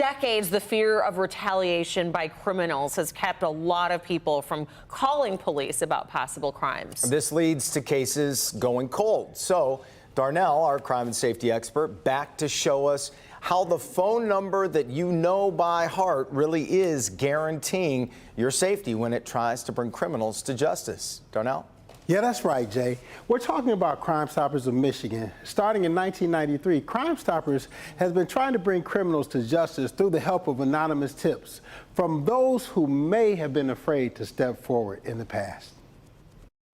decades, the fear of retaliation by criminals has kept a lot of people from calling police about possible crimes. This leads to cases going cold. So Darnell, our crime and safety expert, back to show us how the phone number that you know by heart really is guaranteeing your safety when it tries to bring criminals to justice. Darnell? Yeah, that's right, Jay. We're talking about Crime Stoppers of Michigan. Starting in 1993, Crime Stoppers has been trying to bring criminals to justice through the help of anonymous tips from those who may have been afraid to step forward in the past.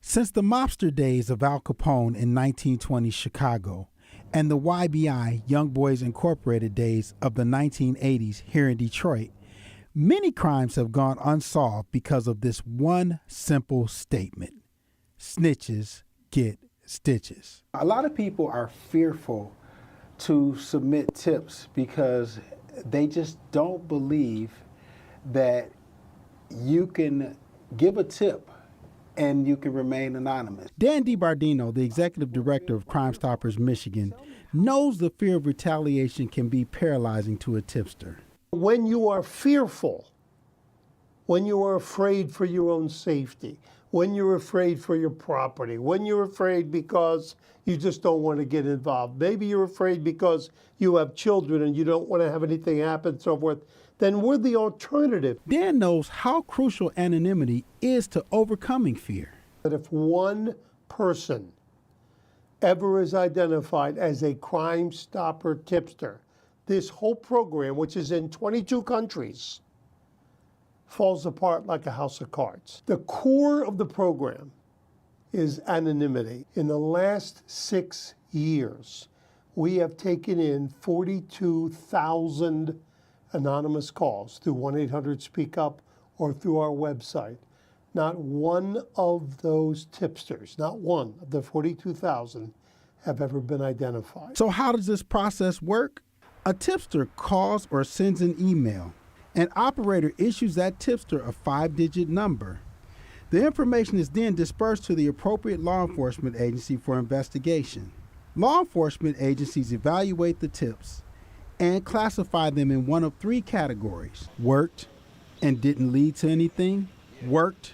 Since the mobster days of Al Capone in 1920 Chicago and the YBI, Young Boys Incorporated days of the 1980s here in Detroit, many crimes have gone unsolved because of this one simple statement: snitches get stitches. A lot of people are fearful to submit tips because they just don't believe that you can give a tip and you can remain anonymous. Dan DiBardino, the executive director of Crime Stoppers Michigan, knows the fear of retaliation can be paralyzing to a tipster. When you are fearful, when you are afraid for your own safety, when you're afraid for your property, when you're afraid because you just don't want to get involved, maybe you're afraid because you have children and you don't want to have anything happen, so forth, then we're the alternative. Dan knows how crucial anonymity is to overcoming fear. But if one person ever is identified as a Crime Stopper tipster, this whole program, which is in 22 countries, falls apart like a house of cards. The core of the program is anonymity. In the last 6 years, we have taken in 42,000 anonymous calls through 1-800-SPEAK-UP or through our website. Not one of those tipsters, not one of the 42,000 have ever been identified. So how does this process work? A tipster calls or sends an email. An operator issues that tipster a 5-digit number. The information is then dispersed to the appropriate law enforcement agency for investigation. Law enforcement agencies evaluate the tips and classify them in one of 3 categories: worked and didn't lead to anything, worked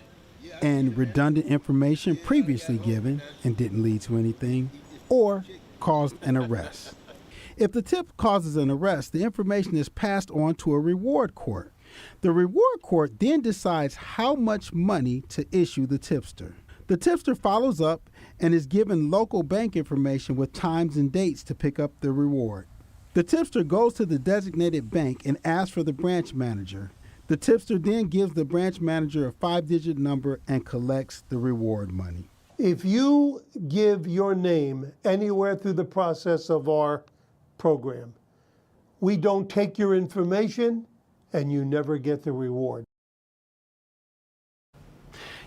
and redundant information previously given and didn't lead to anything, or caused an arrest. If the tip causes an arrest, the information is passed on to a reward court. The reward court then decides how much money to issue the tipster. The tipster follows up and is given local bank information with times and dates to pick up the reward. The tipster goes to the designated bank and asks for the branch manager. The tipster then gives the branch manager a 5-digit number and collects the reward money. If you give your name anywhere through the process of our program, we don't take your information and you never get the reward.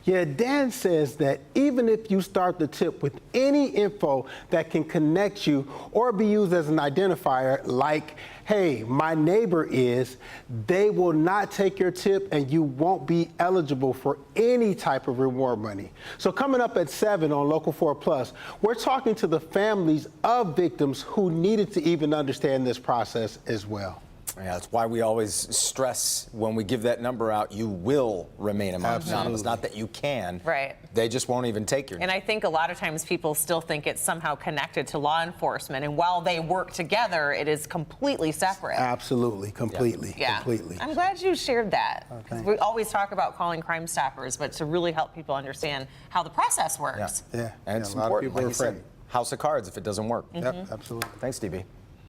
Yeah, Dan says that even if you start the tip with any info that can connect you or be used as an identifier, like, hey, my neighbor is, they will not take your tip and you won't be eligible for any type of reward money. So coming up at 7 on Local 4 Plus, we're talking to the families of victims who needed to even understand this process as well. Yeah, that's why we always stress when we give that number out, you will remain anonymous. Not that you can. Right. They just won't even take your name. And I think a lot of times people still think it's somehow connected to law enforcement. And while they work together, it is completely separate. Absolutely, completely, Yeah. completely. I'm glad you shared that. Because we always talk about calling Crime Stoppers, but to really help people understand how the process works. Yeah, And it's a lot of important, people like are you said, afraid. house of cards if it doesn't work. Yep, absolutely. Thanks, DB.